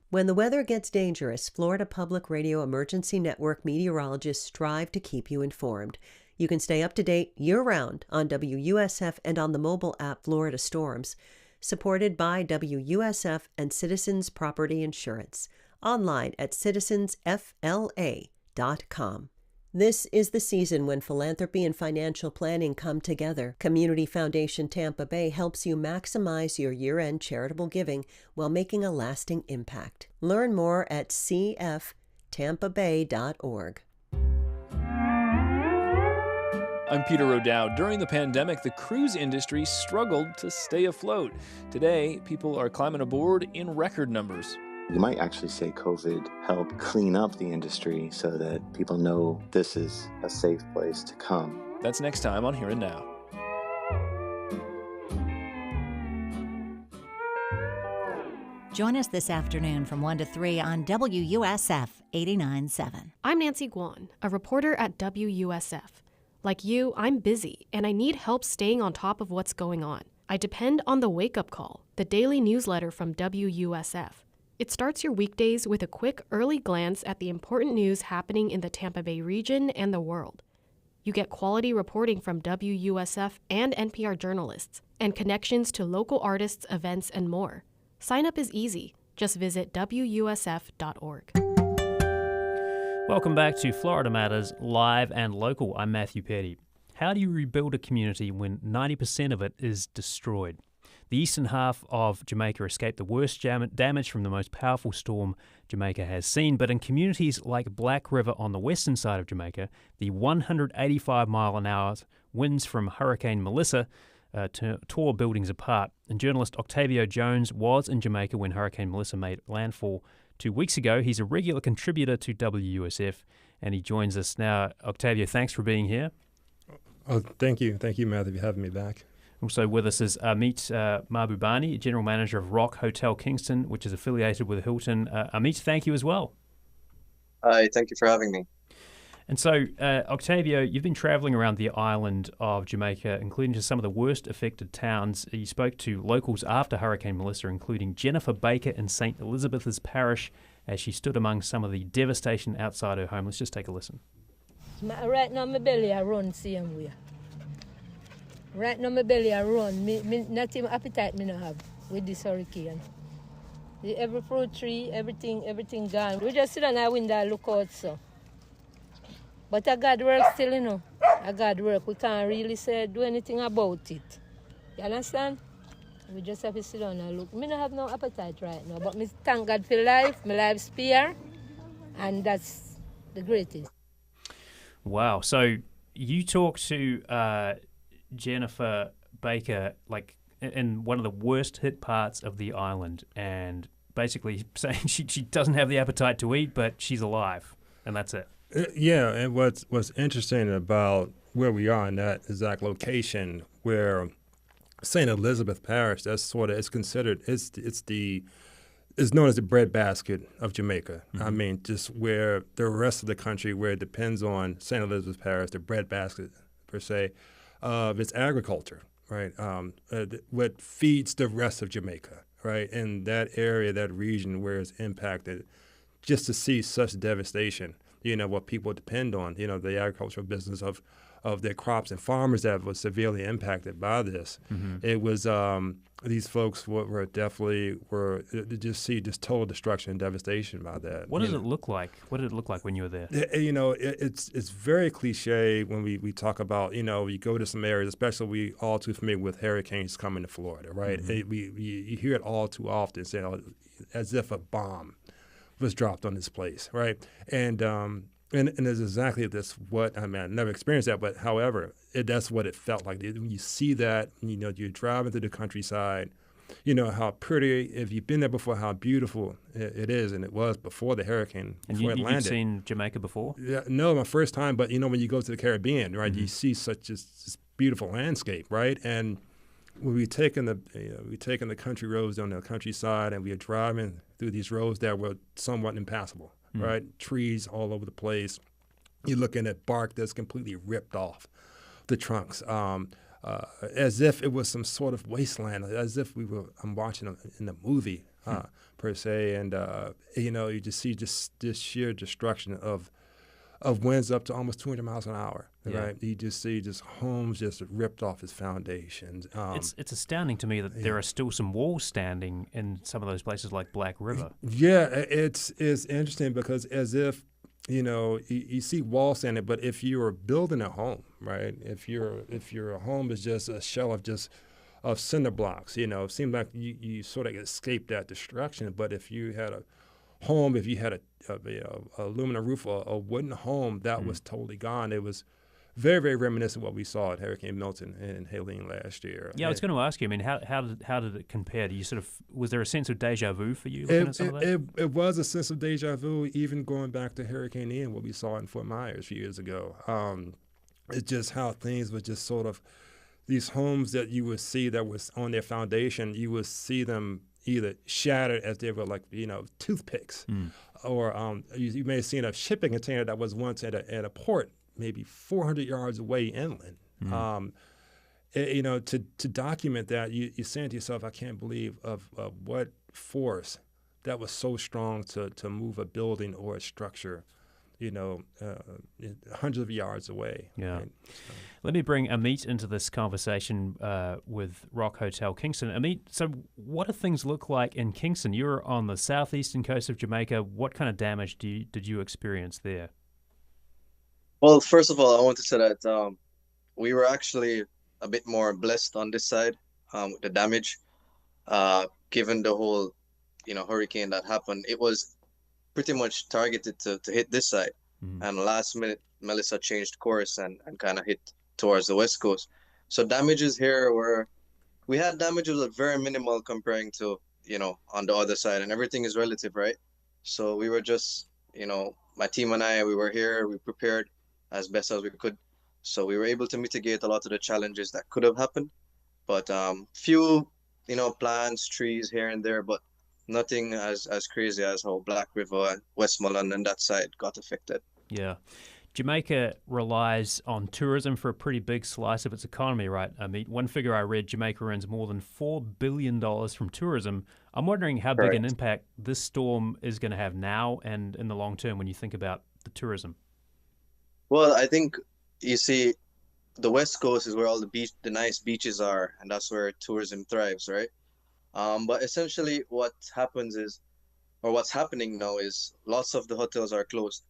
When the weather gets dangerous, Florida Public Radio Emergency Network meteorologists strive to keep you informed. You can stay up to date year-round on WUSF and on the mobile app Florida Storms, supported by WUSF and Citizens Property Insurance, online at citizensfla.com. This is the season when philanthropy and financial planning come together. Community Foundation Tampa Bay helps you maximize your year-end charitable giving while making a lasting impact. Learn more at cftampabay.org. I'm Peter O'Dowd. During the pandemic, the cruise industry struggled to stay afloat. Today, people are climbing aboard in record numbers. You might actually say COVID helped clean up the industry so that people know this is a safe place to come. That's next time on Here and Now. Join us this afternoon from 1 to 3 on WUSF 89.7. I'm Nancy Guan, a reporter at WUSF. Like you, I'm busy, and I need help staying on top of what's going on. I depend on the Wake Up Call, the daily newsletter from WUSF. It starts your weekdays with a quick early glance at the important news happening in the Tampa Bay region and the world. You get quality reporting from WUSF and NPR journalists, and connections to local artists, events, and more. Sign up is easy. Just visit WUSF.org. Welcome back to Florida Matters Live and Local. I'm Matthew Petty. How do you rebuild a community when 90% of it is destroyed? The eastern half of Jamaica escaped the worst damage from the most powerful storm Jamaica has seen, but in communities like Black River on the western side of Jamaica, the 185-mile-an-hour winds from Hurricane Melissa tore buildings apart. And journalist Octavio Jones was in Jamaica when Hurricane Melissa made landfall 2 weeks ago. He's a regular contributor to WUSF, and he joins us now. Octavio, thanks for being here. Oh, thank you. Thank you, Matthew, for having me back. Also with us is Amit Mahbubani, General Manager of Rock Hotel Kingston, which is affiliated with Hilton. Amit, thank you as well. Hi, thank you for having me. And so, Octavio, you've been traveling around the island of Jamaica, including to some of the worst affected towns. You spoke to locals after Hurricane Melissa, including Jennifer Baker in St. Elizabeth's Parish, as she stood among some of the devastation outside her home. Let's just take a listen. Right now, my belly I run same way. Right now, my belly I run. Me not even appetite me no have with this hurricane. Every fruit tree, everything gone. We just sit on our window and look out so. But I got work still, you know. I got work. We can't really say do anything about it. You understand? We just have to sit down and look. Me don't have no appetite right now, but me thank God for life. My life spare, and that's the greatest. Wow. So you talked to Jennifer Baker, like in one of the worst hit parts of the island, and basically saying she doesn't have the appetite to eat, but she's alive, and that's it. Yeah, and what's interesting about where we are in that exact location, where St. Elizabeth Parish, that's sort of it's considered it's the is known as the breadbasket of Jamaica. I mean, just where the rest of the country, where it depends on St. Elizabeth's Parish, the breadbasket per se, of its agriculture, right? What feeds the rest of Jamaica, right? And that area, that region where it's impacted, just to see such devastation, what people depend on, the agricultural business of their crops and farmers that was severely impacted by this. It was these folks were definitely to just see just total destruction and devastation by that. What does it look like? What did it look like when you were there? It's very cliche when we talk about, you go to some areas, especially we all too familiar with hurricanes coming to Florida, right? You hear it all too often, as if a bomb was dropped on this place, right? And it's exactly this. I never experienced that, but however, that's what it felt like. When you see that, you're driving through the countryside, how pretty. If you've been there before, how beautiful it is, and it was before the hurricane. And before it landed. You've seen Jamaica before? Yeah, no, my first time. But when you go to the Caribbean, right, you see such this beautiful landscape, right, and when we taken the country roads on the countryside, and we are driving through these roads that were somewhat impassable. Right, trees all over the place. You're looking at bark that's completely ripped off the trunks, as if it was some sort of wasteland, as if I'm watching in a movie per se. And you just see just this sheer destruction of winds up to almost 200 miles an hour. Right, you just see just homes just ripped off its foundations. It's astounding to me that there are still some walls standing in some of those places like Black River. Yeah, it's interesting because as if you see walls standing, but if you are building a home, right? If your home is just a shell of cinder blocks, it seems like you sort of escaped that destruction. But if you had a home, if you had a aluminum roof or a wooden home, that was totally gone. It was very, very reminiscent of what we saw at Hurricane Milton and Helene last year. Yeah, I was going to ask you. I mean, how did it compare? Do you was there a sense of deja vu for you looking at some of that? It was a sense of deja vu, even going back to Hurricane Ian, what we saw in Fort Myers a few years ago. It's just how things were just sort of these homes that you would see that was on their foundation. You would see them either shattered as they were like toothpicks, or you may have seen a shipping container that was once at a port, maybe 400 yards away inland. To document that, you're saying to yourself, I can't believe of what force that was so strong to move a building or a structure, hundreds of yards away. Yeah. Right? So. Let me bring Amit into this conversation with Rock Hotel Kingston. Amit, so what do things look like in Kingston? You're on the southeastern coast of Jamaica. What kind of damage did you experience there? Well, first of all, I want to say that we were actually a bit more blessed on this side with the damage. Given the whole, hurricane that happened, it was pretty much targeted to hit this side. And last minute, Melissa changed course and kind of hit towards the west coast. So damages here we had damages that very minimal comparing to, on the other side, and everything is relative, right? So we were just, my team and I, we were here, we prepared as best as we could. So we were able to mitigate a lot of the challenges that could have happened. But few, plants, trees here and there, but nothing as crazy as how Black River and Westmoreland and that side got affected. Yeah. Jamaica relies on tourism for a pretty big slice of its economy, right? I mean, one figure I read, Jamaica earns more than $4 billion from tourism. I'm wondering how big an impact this storm is going to have now and in the long term when you think about the tourism. Well, I think, you see, the West Coast is where all the nice beaches are, and that's where tourism thrives, right? But essentially what happens is, or what's happening now is lots of the hotels are closed.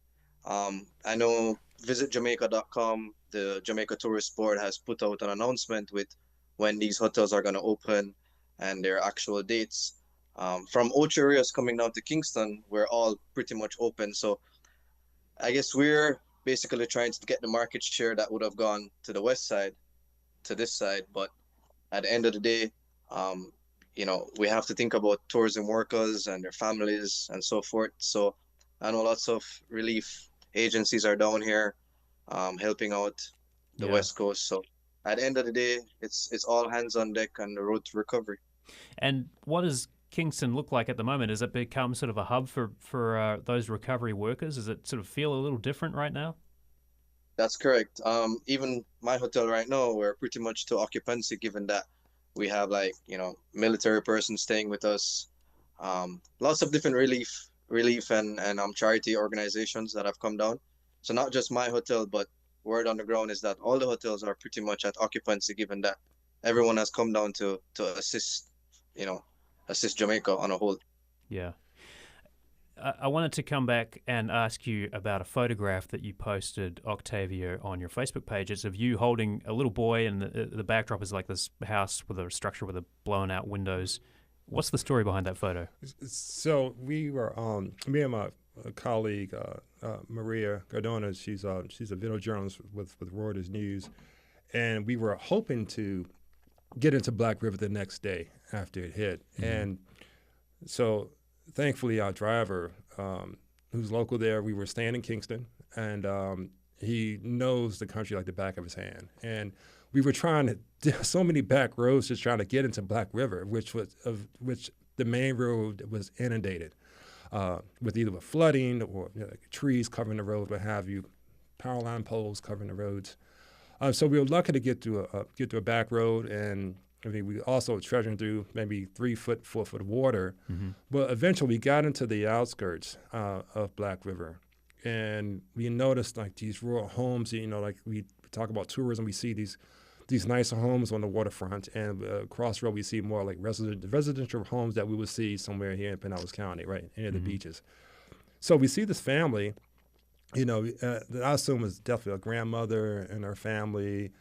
I know visitjamaica.com, the Jamaica Tourist Board, has put out an announcement with when these hotels are going to open and their actual dates. From Ocho Rios coming down to Kingston, we're all pretty much open. So I guess we're basically trying to get the market share that would have gone to the west side to this side. But at the end of the day, we have to think about tourism workers and their families and so forth. So I know lots of relief agencies are down here helping out the West Coast. So at the end of the day, it's all hands on deck on the road to recovery. And what is Kingston look like at the moment? Has it become sort of a hub for those recovery workers? Does it sort of feel a little different right now? That's correct. Even my hotel right now, we're pretty much to occupancy, given that we have like, military persons staying with us. Lots of different relief and charity organizations that have come down. So not just my hotel, but word on the ground is that all the hotels are pretty much at occupancy, given that everyone has come down to assist Jamaica on a whole. Yeah. I wanted to come back and ask you about a photograph that you posted, Octavio, on your Facebook page. It's of you holding a little boy, and the backdrop is like this house with a structure with blown out windows. What's the story behind that photo? So we were, me and my colleague, Maria Cardona, she's a video journalist with Reuters News, and we were hoping to get into Black River the next day after it hit. Mm-hmm. And so thankfully our driver, who's local there, we were staying in Kingston, and he knows the country like the back of his hand. And we were trying to do so many back roads just trying to get into Black River, which the main road was inundated with either flooding or trees covering the road, what have you, power line poles covering the roads. So we were lucky to get to a back road, and I mean, we also treasuring through maybe 3 foot, 4 foot of water. Mm-hmm. But eventually we got into the outskirts of Black River, and we noticed like these rural homes, like we talk about tourism, we see these nicer homes on the waterfront, and across the road we see more like residential homes that we would see somewhere here in Pinellas County, right, near the beaches. So we see this family, that I assume is definitely a grandmother and her family.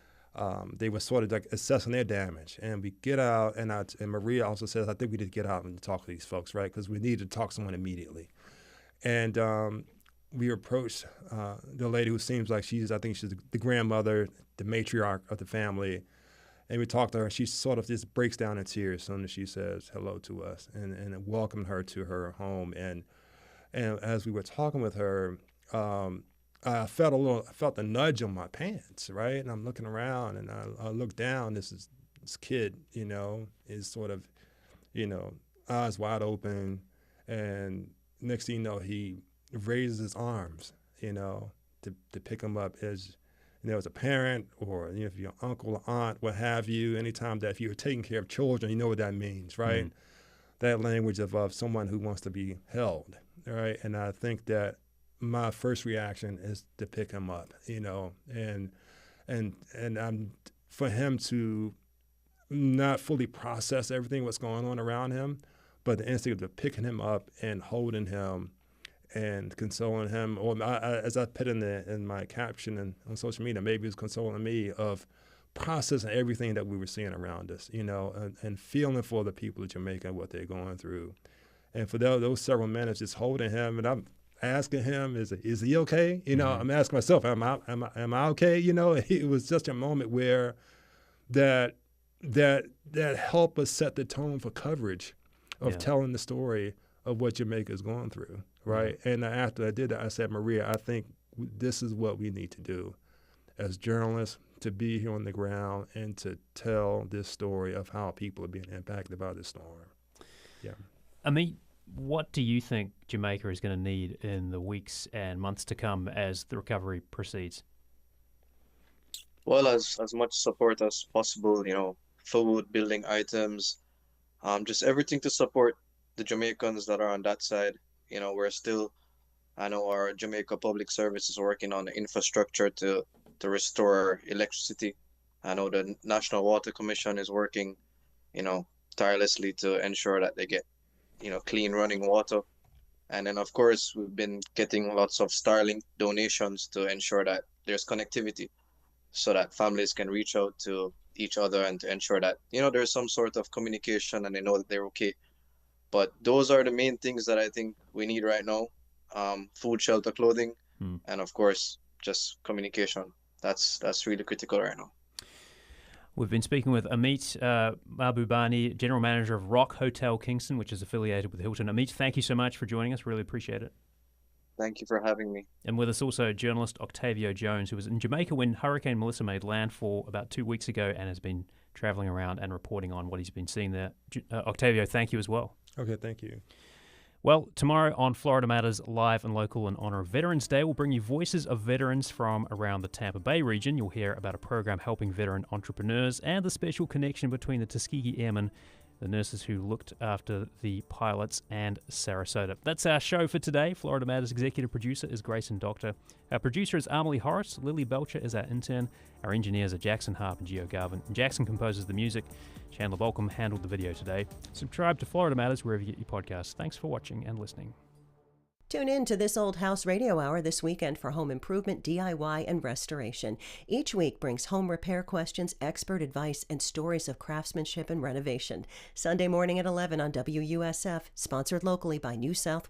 They were sort of like assessing their damage, and we get out, and Maria also says, I think we need to get out and talk to these folks, right, because we need to talk to someone immediately. And we approached the lady who seems like I think she's the grandmother, the matriarch of the family, and we talked to her. She sort of just breaks down in tears as soon as she says hello to us, and welcomed her to her home. And as we were talking with her, I felt a nudge on my pants, right? And I'm looking around, and I look down. This kid, is sort of, eyes wide open, and next thing you know, he raises his arms, to pick him up as as a parent, or if you're uncle or aunt, what have you. Anytime that if you're taking care of children, you know what that means, right? Mm-hmm. That language of someone who wants to be held, right? And I think that my first reaction is to pick him up, and I'm for him to not fully process everything what's going on around him, but the instinct of picking him up and holding him and consoling him, or as I put in my caption on social media, maybe it's consoling me of processing everything that we were seeing around us, and feeling for the people of Jamaica and what they're going through, and for those several minutes, just holding him, and I'm asking him, is he okay? Mm-hmm. I'm asking myself, am I okay? It was just a moment where that helped us set the tone for coverage of telling the story of what Jamaica is going through, right? Mm-hmm. And after I did that, I said, Maria, I think this is what we need to do as journalists, to be here on the ground and to tell this story of how people are being impacted by this storm. Yeah. What do you think Jamaica is going to need in the weeks and months to come as the recovery proceeds? Well, as much support as possible, food, building items, just everything to support the Jamaicans that are on that side. I know our Jamaica Public Service is working on the infrastructure to restore electricity. I know the National Water Commission is working, tirelessly to ensure that they get clean running water. And then of course we've been getting lots of Starlink donations to ensure that there's connectivity so that families can reach out to each other and to ensure that there's some sort of communication and they know that they're okay. But those are the main things that I think we need right now. Food, shelter, clothing, and of course just communication. That's really critical right now. We've been speaking with Amit Mahbubani, General Manager of Rock Hotel Kingston, which is affiliated with Hilton. Amit, thank you so much for joining us. Really appreciate it. Thank you for having me. And with us also journalist Octavio Jones, who was in Jamaica when Hurricane Melissa made landfall about 2 weeks ago and has been traveling around and reporting on what he's been seeing there. Octavio, thank you as well. Okay, thank you. Well, tomorrow on Florida Matters Live and Local in honor of Veterans Day, we'll bring you voices of veterans from around the Tampa Bay region. You'll hear about a program helping veteran entrepreneurs and the special connection between the Tuskegee Airmen, the nurses who looked after the pilots, and Sarasota. That's our show for today. Florida Matters executive producer is Grayson Doctor. Our producer is Amelie Horace. Lily Belcher is our intern. Our engineers are Jackson Harp and Gio Garvin. Jackson composes the music. Chandler Bolcom handled the video today. Subscribe to Florida Matters wherever you get your podcasts. Thanks for watching and listening. Tune in to This Old House Radio Hour this weekend for home improvement, DIY, and restoration. Each week brings home repair questions, expert advice, and stories of craftsmanship and renovation. Sunday morning at 11 on WUSF, sponsored locally by New South Wind.